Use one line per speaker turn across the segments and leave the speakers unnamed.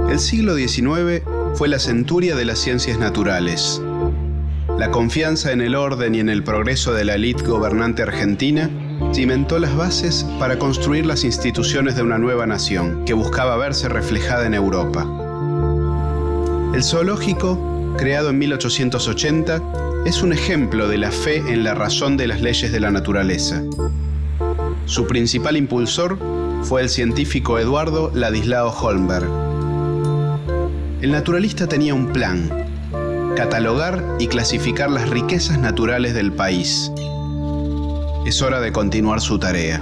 El siglo XIX fue la centuria de las ciencias naturales. La confianza en el orden y en el progreso de la élite gobernante argentina cimentó las bases para construir las instituciones de una nueva nación que buscaba verse reflejada en Europa. El zoológico, creado en 1880, es un ejemplo de la fe en la razón de las leyes de la naturaleza. Su principal impulsor fue el científico Eduardo Ladislao Holmberg. El naturalista tenía un plan: catalogar y clasificar las riquezas naturales del país. Es hora de continuar su tarea.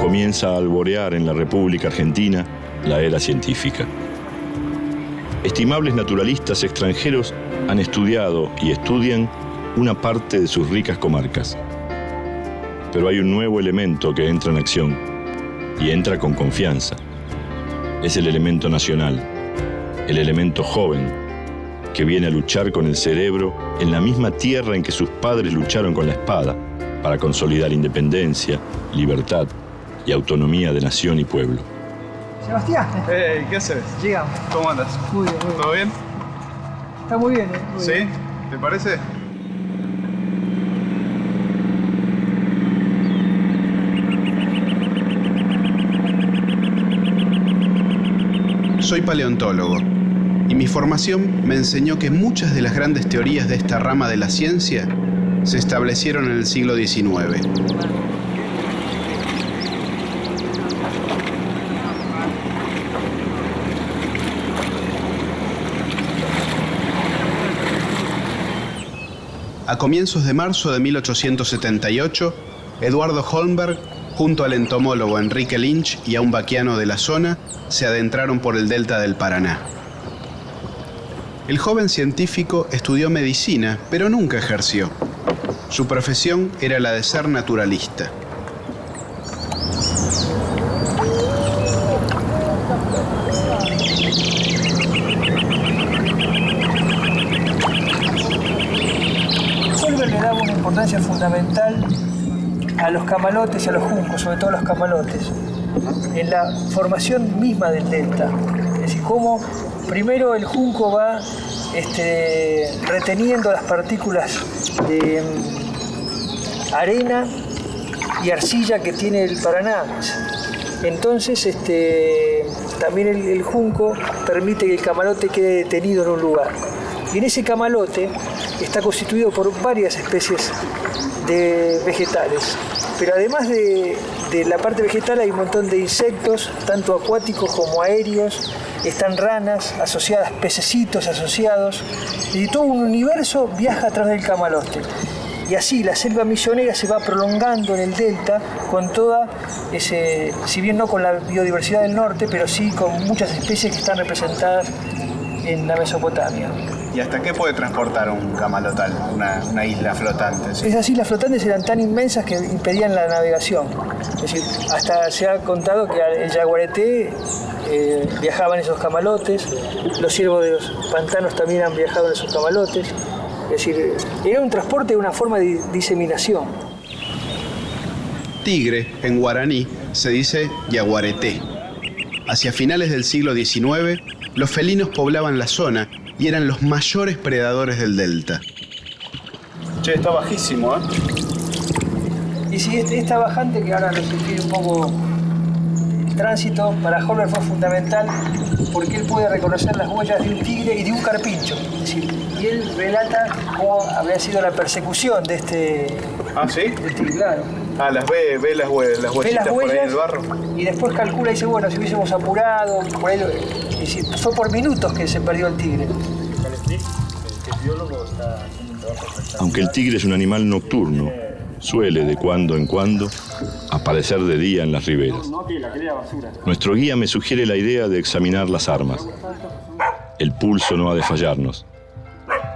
Comienza a alborear en la República Argentina la era científica. Estimables naturalistas extranjeros han estudiado y estudian una parte de sus ricas comarcas. Pero hay un nuevo elemento que entra en acción y entra con confianza. Es el elemento nacional, el elemento joven, que viene a luchar con el cerebro en la misma tierra en que sus padres lucharon con la espada para consolidar independencia, libertad y autonomía de nación y pueblo.
Sebastián.
Hey, ¿qué haces?
Llegamos.
¿Cómo andas?
Muy bien, muy bien.
¿Todo bien?
Está muy bien, muy
¿Sí?
bien.
¿Te parece?
Soy paleontólogo y mi formación me enseñó que muchas de las grandes teorías de esta rama de la ciencia se establecieron en el siglo XIX. A comienzos de marzo de 1878, Eduardo Holmberg, junto al entomólogo Enrique Lynch y a un vaquiano de la zona, se adentraron por el delta del Paraná. El joven científico estudió medicina, pero nunca ejerció. Su profesión era la de ser naturalista.
Holmberg le daba una importancia fundamental a los camalotes y a los juncos, sobre todo a los camalotes, en la formación misma del delta. Es decir, cómo primero el junco va reteniendo las partículas de arena y arcilla que tiene el Paraná. Entonces también el junco permite que el camalote quede detenido en un lugar. Y en ese camalote está constituido por varias especies de vegetales. Pero además de la parte vegetal hay un montón de insectos, tanto acuáticos como aéreos. Están ranas asociadas, pececitos asociados. Y todo un universo viaja atrás del camalote. Y así la selva misionera se va prolongando en el delta con toda si bien no con la biodiversidad del norte, pero sí con muchas especies que están representadas en la Mesopotamia.
¿Y hasta qué puede transportar un camalotal, una isla flotante? ¿Sí?
Esas islas flotantes eran tan inmensas que impedían la navegación. Es decir, hasta se ha contado que el Yaguareté viajaban esos camalotes, los ciervos de los pantanos también han viajado en esos camalotes. Es decir, era un transporte de una forma de diseminación.
Tigre, en guaraní, se dice yaguareté. Hacia finales del siglo XIX, los felinos poblaban la zona y eran los mayores predadores del delta.
Che, está bajísimo, ¿eh?
Y sí, esta bajante que ahora les explico un poco el tránsito, para Holmberg fue fundamental porque él puede reconocer las huellas de un tigre y de un carpincho. Es decir, y él relata cómo habría sido la persecución de este...
¿Ah, sí?
de este tigre, claro.
Ah, ve las huellitas por ahí en el barro.
Y después calcula y dice, bueno, si hubiésemos apurado, por ahí fue por minutos que se perdió el tigre.
Aunque el tigre es un animal nocturno, suele de cuando en cuando aparecer de día en las riberas. Nuestro guía me sugiere la idea de examinar las armas. El pulso no ha de fallarnos,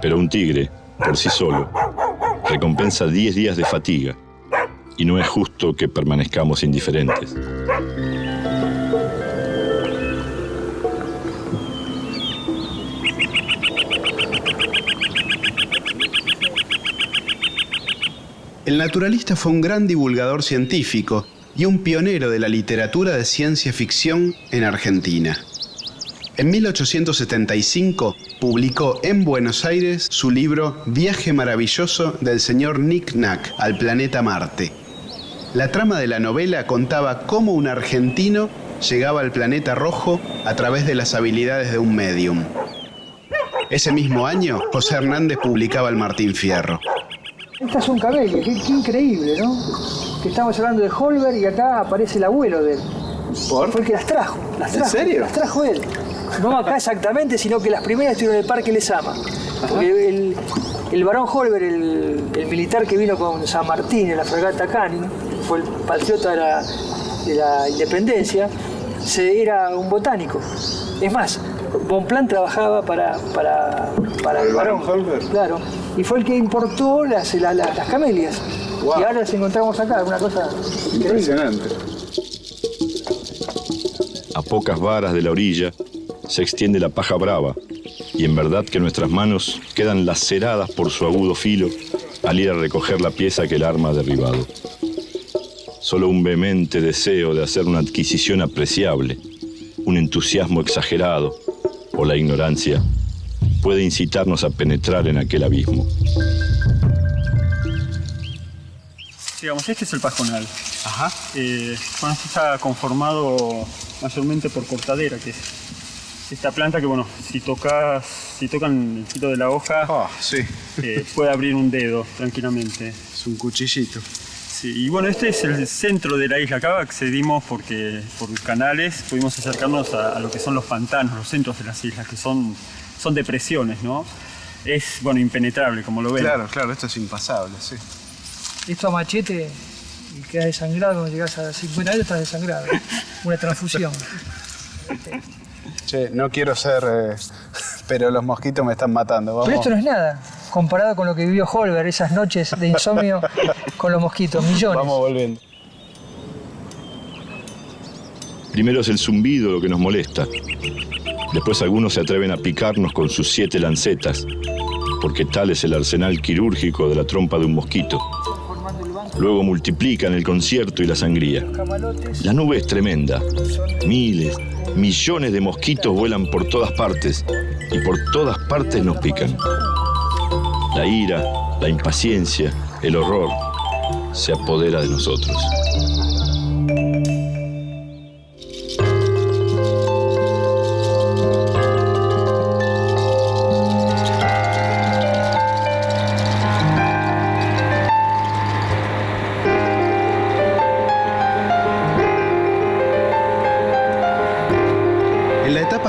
pero un tigre, por sí solo, recompensa 10 días de fatiga, y no es justo que permanezcamos indiferentes.
El naturalista fue un gran divulgador científico y un pionero de la literatura de ciencia ficción en Argentina. En 1875 publicó en Buenos Aires su libro Viaje maravilloso del señor Nick Nack al planeta Marte. La trama de la novela contaba cómo un argentino llegaba al planeta rojo a través de las habilidades de un médium. Ese mismo año, José Hernández publicaba el Martín Fierro.
Estas son camellias, qué increíble, ¿no? Que estamos hablando de Holberg y acá aparece el abuelo de él.
¿Por?
Fue el que las trajo.
¿En serio?
Las trajo él. No acá exactamente, sino que las primeras estuvieron en el Parque Lezama. Porque el barón Holberg, el militar que vino con San Martín en la fragata Canning, fue el patriota de la independencia, era un botánico. Es más, Bonpland trabajaba para el barón
Holberg.
Claro, y fue el que importó las camelias. Wow. Y ahora las encontramos acá, una cosa
impresionante.
A pocas varas de la orilla se extiende la paja brava, y en verdad que nuestras manos quedan laceradas por su agudo filo al ir a recoger la pieza que el arma ha derribado. Solo un vehemente deseo de hacer una adquisición apreciable, un entusiasmo exagerado o la ignorancia puede incitarnos a penetrar en aquel abismo.
Digamos, este es el pajonal.
Ajá.
Este está conformado mayormente por cortadera, que es esta planta que, bueno, si tocan el filo de la hoja,
sí.
Puede abrir un dedo tranquilamente.
Es un cuchillito.
Sí, y bueno, este es el centro de la isla. Acá accedimos porque por canales pudimos acercarnos a lo que son los pantanos, los centros de las islas, que son depresiones, ¿no? Es, bueno, impenetrable, como lo ven.
Claro, esto es impasable, sí.
Esto a machete y quedas desangrado cuando llegas a 50 años, estás desangrado. Una transfusión.
Che, no quiero ser... pero los mosquitos me están matando. Vamos.
Pero esto no es nada, comparado con lo que vivió Holberg, esas noches de insomnio con los mosquitos, millones.
Vamos volviendo.
Primero es el zumbido lo que nos molesta. Después algunos se atreven a picarnos con sus 7 lancetas, porque tal es el arsenal quirúrgico de la trompa de un mosquito. Luego multiplican el concierto y la sangría. La nube es tremenda. Miles, millones de mosquitos vuelan por todas partes y por todas partes nos pican. La ira, la impaciencia, el horror se apodera de nosotros.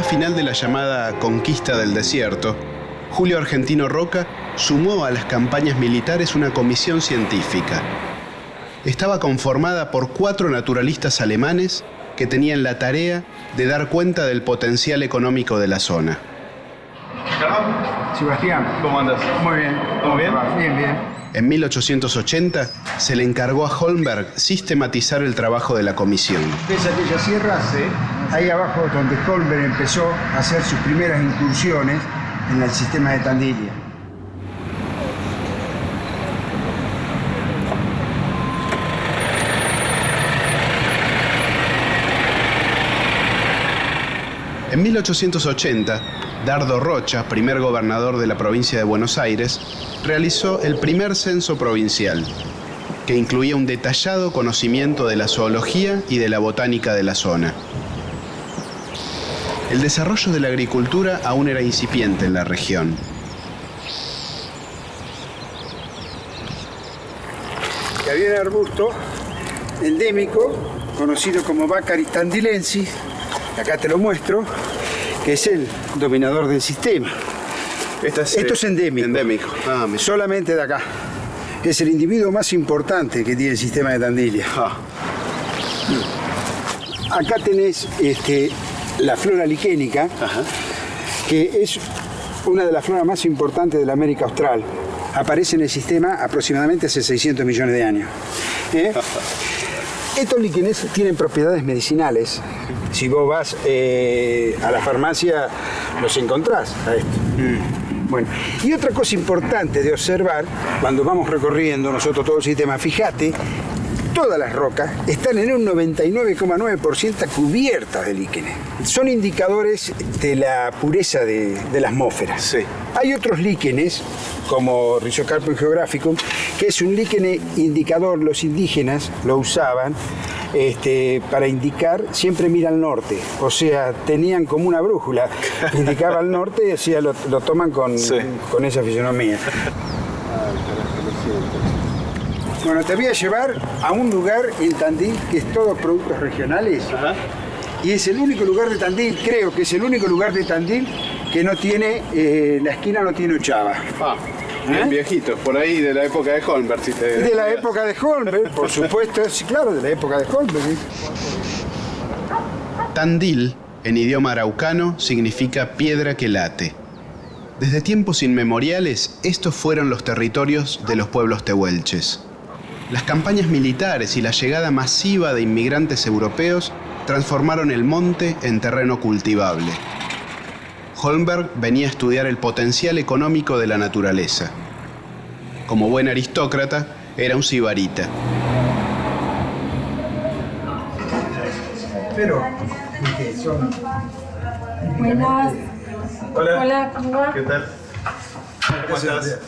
Final de la llamada Conquista del Desierto, Julio Argentino Roca sumó a las campañas militares una comisión científica. Estaba conformada por 4 naturalistas alemanes que tenían la tarea de dar cuenta del potencial económico de la zona.
Sebastián,
¿Cómo andas?
muy bien.
¿Todo bien?
Bien.
En 1880 se le encargó a Holberg sistematizar el trabajo de la comisión.
¿Ves aquellas sierras? Sí. Ahí abajo donde Holberg empezó a hacer sus primeras incursiones en el sistema de Tandilia.
En 1880, Dardo Rocha, primer gobernador de la provincia de Buenos Aires, realizó el primer censo provincial, que incluía un detallado conocimiento de la zoología y de la botánica de la zona. El desarrollo de la agricultura aún era incipiente en la región.
Que había un arbusto endémico, conocido como Baccharis tandilensis, acá te lo muestro, que es el dominador del sistema. Esto es endémico.
Endémico.
Solamente de acá. Es el individuo más importante que tiene el sistema de Tandilia. Acá tenés la flora liquénica, que es una de las floras más importantes de la América Austral. Aparece en el sistema aproximadamente hace 600 millones de años. Estos líquenes tienen propiedades medicinales. Si vos vas a la farmacia, los encontrás a esto. Bueno, y otra cosa importante de observar, cuando vamos recorriendo nosotros todo el sistema, fíjate, todas las rocas están en un 99,9% cubiertas de líquenes. Son indicadores de la pureza de la atmósfera.
Sí.
Hay otros líquenes, como Rhizocarpum geographicum, que es un líquene indicador. Los indígenas lo usaban para indicar, siempre mira al norte, o sea, tenían como una brújula, indicaba al norte, o sea, lo toman con esa fisonomía. Bueno, te voy a llevar a un lugar en Tandil que es todo productos regionales. Y es el único lugar de Tandil, creo que es el único lugar de Tandil que no tiene, la esquina no tiene ochava.
Bien viejitos, por ahí de la época de Holmberg. Si te
de la época de Holmberg, por supuesto, sí, claro, de la época de Holmberg. ¿Sí?
Tandil, en idioma araucano, significa piedra que late. Desde tiempos inmemoriales, estos fueron los territorios de los pueblos tehuelches. Las campañas militares y la llegada masiva de inmigrantes europeos transformaron el monte en terreno cultivable. Holmberg venía a estudiar el potencial económico de la naturaleza. Como buen aristócrata, era un sibarita.
Pero, son...
Buenas.
Hola.
Hola, ¿cómo va?
¿Qué tal? ¿Cómo estás?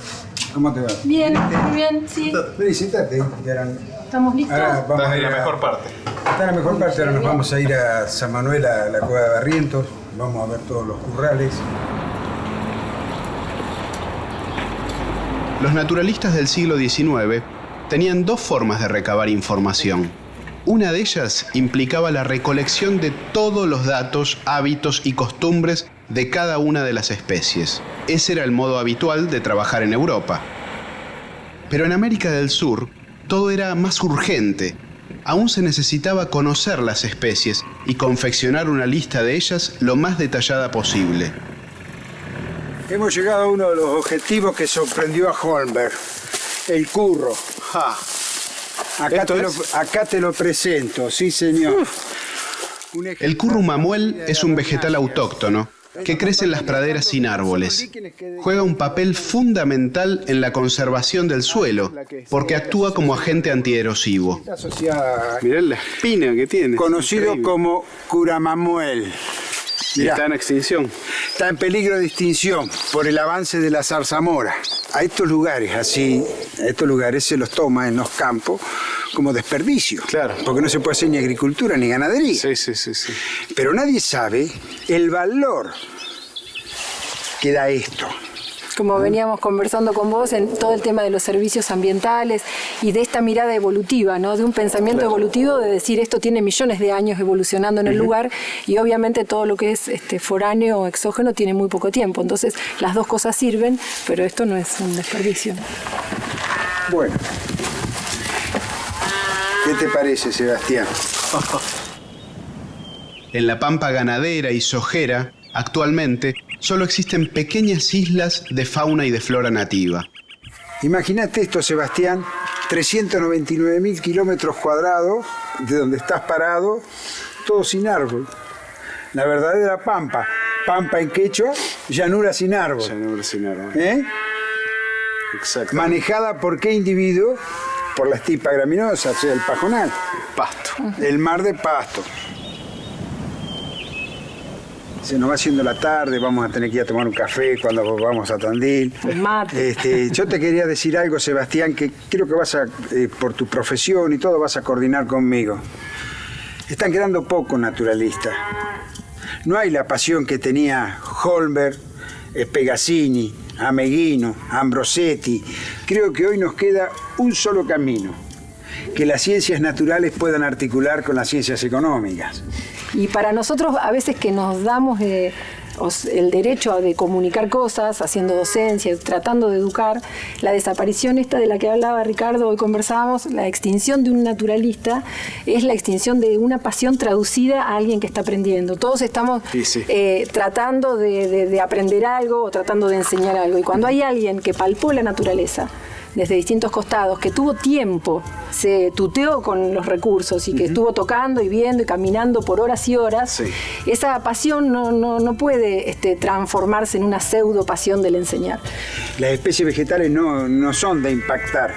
¿Cómo te va?
Bien, muy bien, sí.
Vení, sentate.
¿Estamos listos?
Ahora vamos
Estás
a
en
ir
la mejor parte.
Está en la mejor parte, ahora nos vamos a ir a San Manuel, a la Cueva de Barrientos. Vamos a ver todos los currales.
Los naturalistas del siglo XIX tenían dos formas de recabar información. Una de ellas implicaba la recolección de todos los datos, hábitos y costumbres de cada una de las especies. Ese era el modo habitual de trabajar en Europa. Pero en América del Sur, todo era más urgente. Aún se necesitaba conocer las especies y confeccionar una lista de ellas lo más detallada posible.
Hemos llegado a uno de los objetivos que sorprendió a Holmberg, el curro. Acá te lo presento, sí señor.
El curru mamuel es un vegetal autóctono que crece en las praderas sin árboles. Juega un papel fundamental en la conservación del suelo, porque actúa como agente antierosivo.
Mirá
la espina que tiene.
Conocido como curamamuel. Mirá,
está en extinción.
Está en peligro de extinción por el avance de la zarzamora. A estos lugares se los toma en los campos como desperdicio.
Claro.
Porque no se puede hacer ni agricultura ni ganadería.
Sí.
Pero nadie sabe el valor que da esto.
Como veníamos conversando con vos en todo el tema de los servicios ambientales y de esta mirada evolutiva, ¿no? De un pensamiento evolutivo de decir esto tiene millones de años evolucionando en el lugar y obviamente todo lo que es foráneo o exógeno tiene muy poco tiempo. Entonces las dos cosas sirven, pero esto no es un desperdicio.
Bueno, ¿qué te parece, Sebastián?
En la pampa ganadera y sojera, actualmente, solo existen pequeñas islas de fauna y de flora nativa.
Imagínate esto, Sebastián, 399.000 kilómetros cuadrados de donde estás parado, todo sin árbol. La verdadera pampa. Pampa en quechua, llanura sin árbol.
Llanura sin árbol. Exacto.
Manejada por qué individuo? Por la estipa graminosa, o sea, el pajonal.
Pasto.
El mar de pasto. Se nos va haciendo la tarde, vamos a tener que ir a tomar un café cuando vamos a Tandil.
El mate.
Yo te quería decir algo, Sebastián, que creo que vas a, por tu profesión y todo, vas a coordinar conmigo. Están quedando pocos naturalistas. No hay la pasión que tenía Holmberg, Pegazzini, Ameghino, Ambrosetti. Creo que hoy nos queda un solo camino. que las ciencias naturales puedan articular con las ciencias económicas.
Y para nosotros, a veces que nos damos el derecho de comunicar cosas, haciendo docencia, tratando de educar, la desaparición esta de la que hablaba Ricardo, hoy conversábamos, la extinción de un naturalista es la extinción de una pasión traducida a alguien que está aprendiendo. Todos estamos tratando de aprender algo o tratando de enseñar algo. Y cuando hay alguien que palpó la naturaleza desde distintos costados, que tuvo tiempo, se tuteó con los recursos y que estuvo tocando y viendo y caminando por horas y horas, esa pasión no puede transformarse en una pseudo pasión del enseñar.
Las especies vegetales no son de impactar,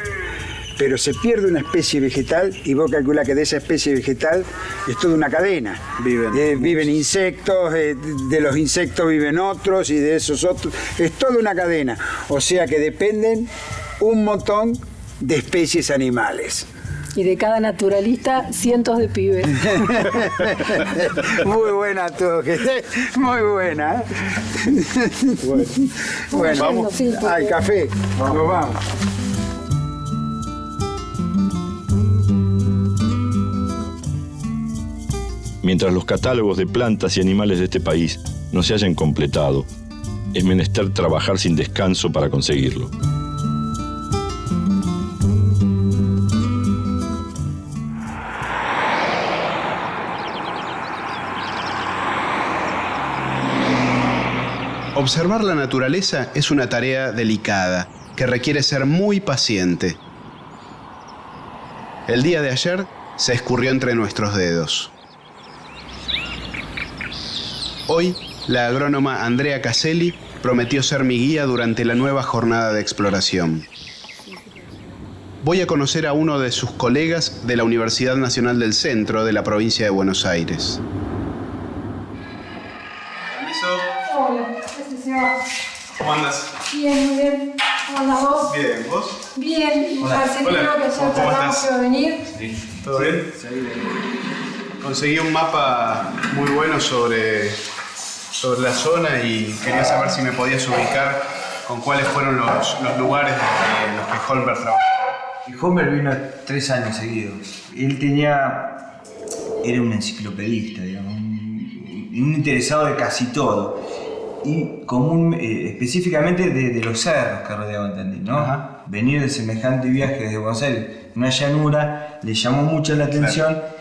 pero se pierde una especie vegetal y vos calculás que de esa especie vegetal es toda una cadena. Viven insectos, de los insectos viven otros y de esos otros. Es toda una cadena. O sea que dependen un montón de especies animales.
Y de cada naturalista, cientos de pibes.
Muy buena tú, muy buena. Bueno, vamos.
Sí,
Ay, café, nos vamos.
Mientras los catálogos de plantas y animales de este país no se hayan completado, es menester trabajar sin descanso para conseguirlo.
Observar la naturaleza es una tarea delicada que requiere ser muy paciente. El día de ayer se escurrió entre nuestros dedos. Hoy, la agrónoma Andrea Caselli prometió ser mi guía durante la nueva jornada de exploración. Voy a conocer a uno de sus colegas de la Universidad Nacional del Centro de la provincia de Buenos Aires.
Hola,
¿Cómo andas?
Bien, muy bien. ¿Cómo andás vos?
Bien, ¿vos?
Bien, Marcelino, que ayer
¿Cómo
charlamos
estás?
que iba a venir.
Sí. ¿Todo bien? Conseguí un mapa muy bueno sobre la zona y quería saber si me podías ubicar con cuáles fueron los lugares en los que Holmberg trabajó.
Y Holmberg vino 3 años seguidos. Él era un enciclopedista, digamos, un interesado de casi todo. Y específicamente de los cerros que rodeaban Tandil, ¿no?
Ajá.
Venir de semejante viaje desde Buenos Aires, una llanura, le llamó mucho la atención. Claro.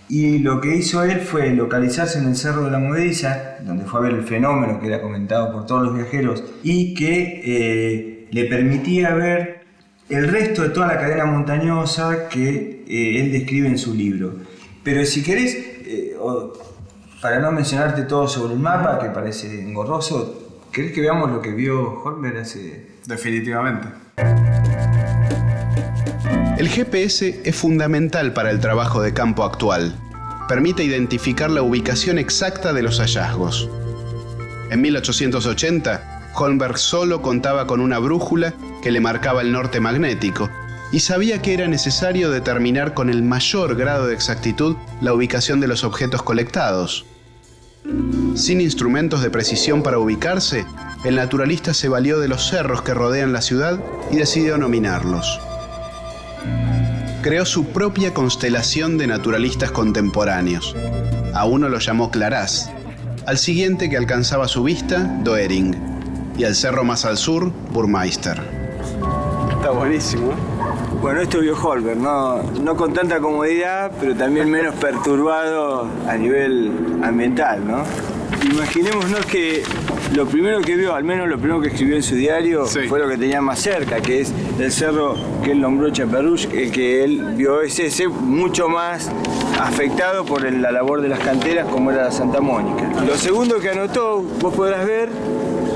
Y lo que hizo él fue localizarse en el Cerro de la Movediza, donde fue a ver el fenómeno que era comentado por todos los viajeros y que le permitía ver el resto de toda la cadena montañosa que él describe en su libro. Pero si querés, para no mencionarte todo sobre el mapa, que parece engorroso, ¿querés que veamos lo que vio Holmberg hace...?
Definitivamente. El GPS es fundamental para el trabajo de campo actual. Permite identificar la ubicación exacta de los hallazgos. En 1880, Holmberg solo contaba con una brújula que le marcaba el norte magnético y sabía que era necesario determinar con el mayor grado de exactitud la ubicación de los objetos colectados. Sin instrumentos de precisión para ubicarse, el naturalista se valió de los cerros que rodean la ciudad y decidió nominarlos. Creó su propia constelación de naturalistas contemporáneos. A uno lo llamó Claraz, al siguiente que alcanzaba su vista, Doering, y al cerro más al sur, Burmeister.
Está buenísimo, ¿eh?
Bueno, esto vio Holmberg, no con tanta comodidad, pero también menos perturbado a nivel ambiental, ¿no? Imaginémonos que lo primero que vio, al menos lo primero que escribió en su diario, fue lo que tenía más cerca, que es el cerro que él nombró Chaperruch, el que él vio es ese mucho más afectado por la labor de las canteras como era Santa Mónica. Lo segundo que anotó, vos podrás ver,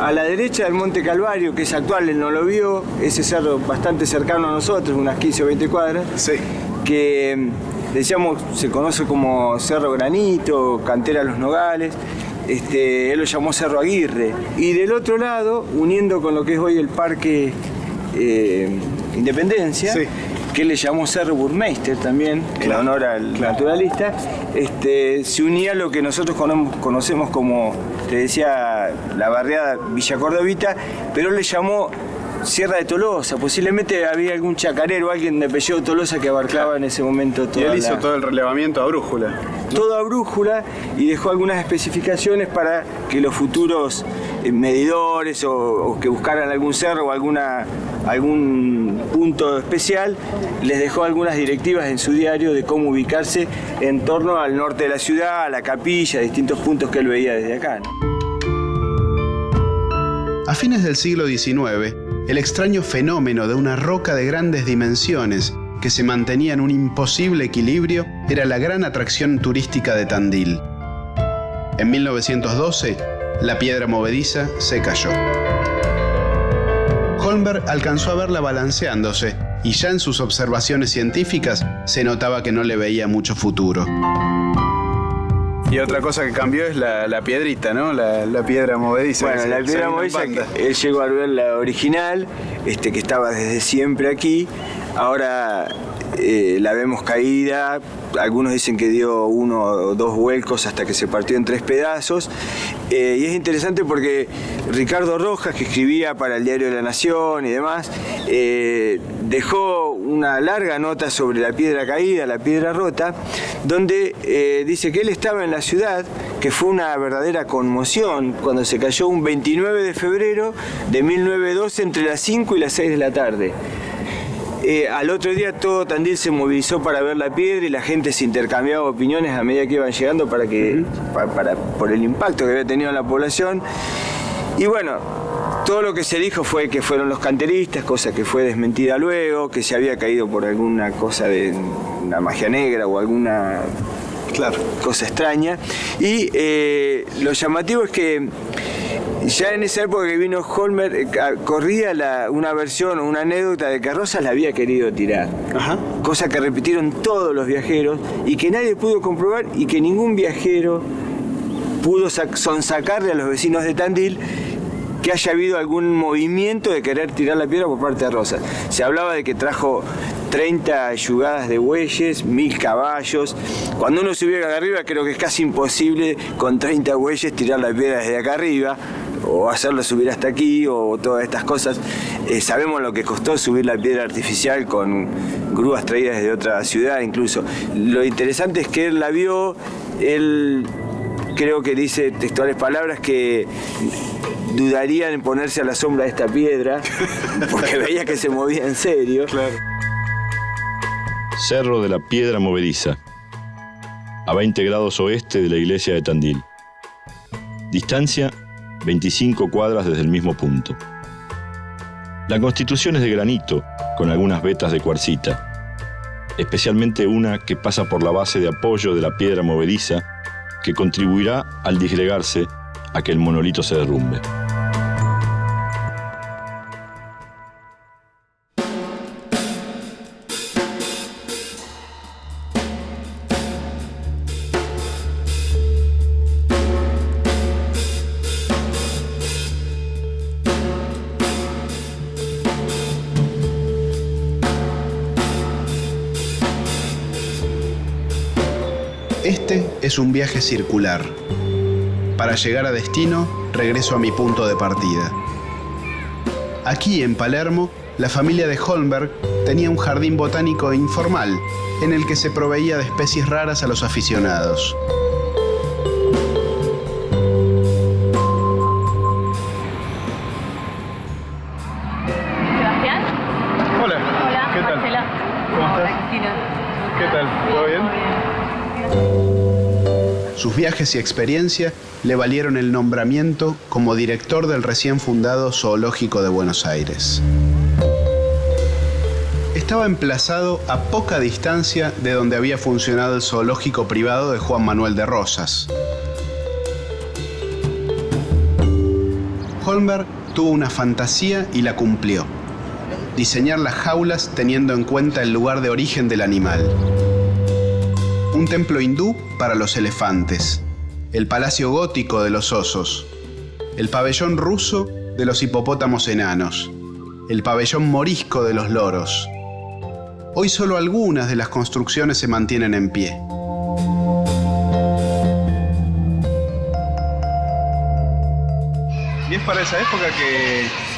a la derecha del Monte Calvario, que es actual, él no lo vio, ese cerro bastante cercano a nosotros, unas 15 o 20 cuadras, que decíamos se conoce como Cerro Granito, Cantera Los Nogales. Él lo llamó Cerro Aguirre. Y del otro lado, uniendo con lo que es hoy el Parque Independencia, que él le llamó Cerro Burmeister también, en honor al naturalista, se unía a lo que nosotros conocemos como, te decía, la barriada Villa Cordovita, pero él le llamó Sierra de Tolosa. Posiblemente había algún chacarero, alguien de apellido Tolosa que abarcaba en ese momento toda
Y él hizo todo el relevamiento a brújula.
toda brújula y dejó algunas especificaciones para que los futuros medidores o que buscaran algún cerro o algún punto especial, les dejó algunas directivas en su diario de cómo ubicarse en torno al norte de la ciudad, a la capilla, a distintos puntos que él veía desde acá, ¿no?
A fines del siglo XIX, el extraño fenómeno de una roca de grandes dimensiones que se mantenía en un imposible equilibrio era la gran atracción turística de Tandil. En 1912, la piedra movediza se cayó. Holmberg alcanzó a verla balanceándose y ya en sus observaciones científicas se notaba que no le veía mucho futuro.
Y otra cosa que cambió es la piedrita, ¿no? La piedra movediza.
Bueno, la piedra movediza, él llegó a ver la original, que estaba desde siempre aquí. Ahora la vemos caída. Algunos dicen que dio 1 o 2 vuelcos hasta que se partió en 3 pedazos. Y es interesante porque Ricardo Rojas, que escribía para el Diario de la Nación y demás, dejó una larga nota sobre la piedra caída, la piedra rota, donde dice que él estaba en la ciudad, que fue una verdadera conmoción cuando se cayó un 29 de febrero de 1912 entre las 5 y las 6 de la tarde. Al otro día todo Tandil se movilizó para ver la piedra y la gente se intercambiaba opiniones a medida que iban llegando por el impacto que había tenido en la población. Y bueno, todo lo que se dijo fue que fueron los canteristas, cosa que fue desmentida luego, que se había caído por alguna cosa de una magia negra o alguna cosa extraña. Y lo llamativo es que ya en esa época que vino Holmberg, corría una versión o una anécdota de que Rosas la había querido tirar. Ajá. Cosa que repitieron todos los viajeros y que nadie pudo comprobar y que ningún viajero pudo sonsacarle a los vecinos de Tandil que haya habido algún movimiento de querer tirar la piedra por parte de Rosas. Se hablaba de que trajo 30 yugadas de bueyes, 1000 caballos. Cuando uno sube acá arriba, creo que es casi imposible con 30 bueyes tirar la piedra desde acá arriba, o hacerlo subir hasta aquí, o todas estas cosas. Sabemos lo que costó subir la piedra artificial con grúas traídas desde otra ciudad incluso. Lo interesante es que él la vio, él creo que dice textuales palabras que dudarían en ponerse a la sombra de esta piedra, porque veía que se movía en serio.
Claro.
Cerro de la Piedra Movediza, a 20 grados oeste de la iglesia de Tandil. Distancia, 25 cuadras desde el mismo punto. La constitución es de granito, con algunas vetas de cuarcita, especialmente una que pasa por la base de apoyo de la piedra movediza, que contribuirá al disgregarse a que el monolito se derrumbe.
Este es un viaje circular. Para llegar a destino, regreso a mi punto de partida. Aquí, en Palermo, la familia de Holmberg tenía un jardín botánico informal en el que se proveía de especies raras a los aficionados.
Sebastián.
Hola.
Hola,
¿Qué tal?
Marcela.
¿Cómo estás?
Cristina.
¿Qué tal? ¿Todo bien?
Sus viajes y experiencia le valieron el nombramiento como director del recién fundado Zoológico de Buenos Aires. Estaba emplazado a poca distancia de donde había funcionado el zoológico privado de Juan Manuel de Rosas. Holmberg tuvo una fantasía y la cumplió: diseñar las jaulas teniendo en cuenta el lugar de origen del animal. Un templo hindú para los elefantes, el palacio gótico de los osos, el pabellón ruso de los hipopótamos enanos, el pabellón morisco de los loros. Hoy solo algunas de las construcciones se mantienen en pie.
Y es para esa época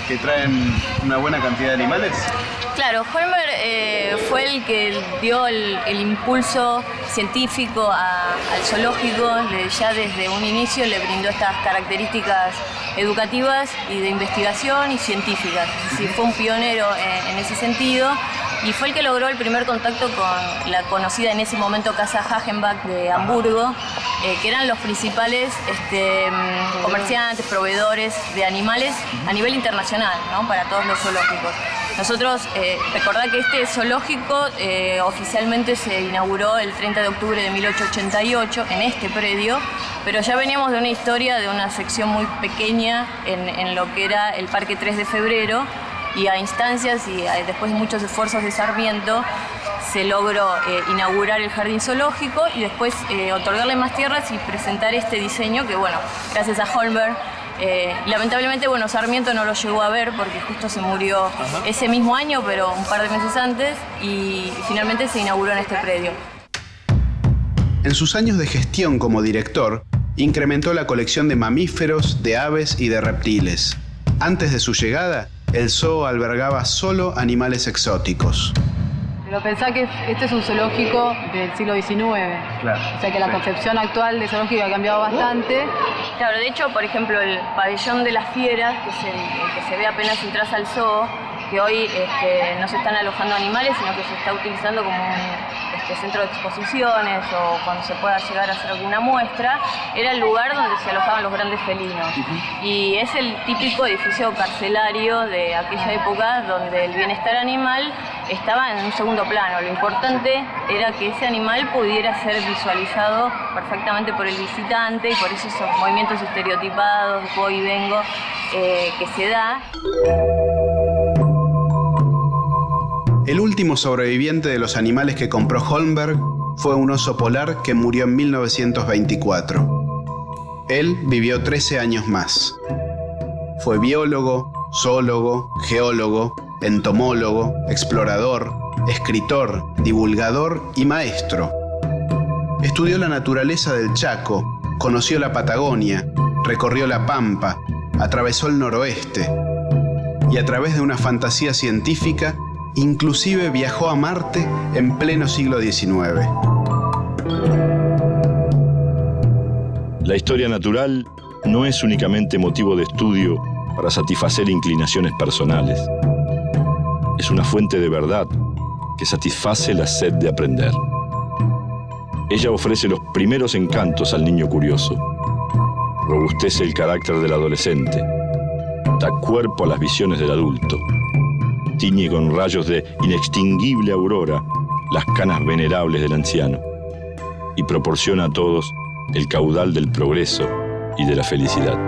que que traen una buena cantidad de animales?
Claro, Holmberg fue el que dio el impulso científico al zoológico. Ya desde un inicio le brindó estas características educativas y de investigación y científicas. Es decir, fue un pionero en ese sentido y fue el que logró el primer contacto con la conocida en ese momento Casa Hagenbach de Hamburgo, que eran los principales comerciantes, proveedores de animales a nivel internacional, ¿no? Para todos los zoológicos. Nosotros, recordad que este zoológico oficialmente se inauguró el 30 de octubre de 1888 en este predio, pero ya veníamos de una historia de una sección muy pequeña en lo que era el Parque 3 de Febrero, y a instancias y después de muchos esfuerzos de Sarmiento se logró inaugurar el jardín zoológico y después otorgarle más tierras y presentar este diseño que, bueno, gracias a Holmberg, lamentablemente, bueno, Sarmiento no lo llegó a ver porque justo se murió ese mismo año, pero un par de meses antes, y finalmente se inauguró en este predio.
En sus años de gestión como director, incrementó la colección de mamíferos, de aves y de reptiles. Antes de su llegada, el zoo albergaba solo animales exóticos.
Pero pensá que este es un zoológico del siglo XIX.
Claro.
O sea que la concepción actual de zoológico ha cambiado bastante.
Claro, de hecho, por ejemplo, el pabellón de las fieras, que es el que se ve apenas entras al zoo, que hoy no se están alojando animales, sino que se está utilizando como un centro de exposiciones o cuando se pueda llegar a hacer alguna muestra, era el lugar donde se alojaban los grandes felinos. Y es el típico edificio carcelario de aquella época donde el bienestar animal estaba en un segundo plano. Lo importante era que ese animal pudiera ser visualizado perfectamente por el visitante y por eso esos movimientos estereotipados, voy y vengo, que se da.
El último sobreviviente de los animales que compró Holmberg fue un oso polar que murió en 1924. Él vivió 13 años más. Fue biólogo, zoólogo, geólogo, entomólogo, explorador, escritor, divulgador y maestro. Estudió la naturaleza del Chaco, conoció la Patagonia, recorrió la Pampa, atravesó el noroeste y a través de una fantasía científica inclusive viajó a Marte en pleno siglo XIX.
La historia natural no es únicamente motivo de estudio para satisfacer inclinaciones personales. Es una fuente de verdad que satisface la sed de aprender. Ella ofrece los primeros encantos al niño curioso, robustece el carácter del adolescente, da cuerpo a las visiones del adulto, tiñe con rayos de inextinguible aurora las canas venerables del anciano y proporciona a todos el caudal del progreso y de la felicidad.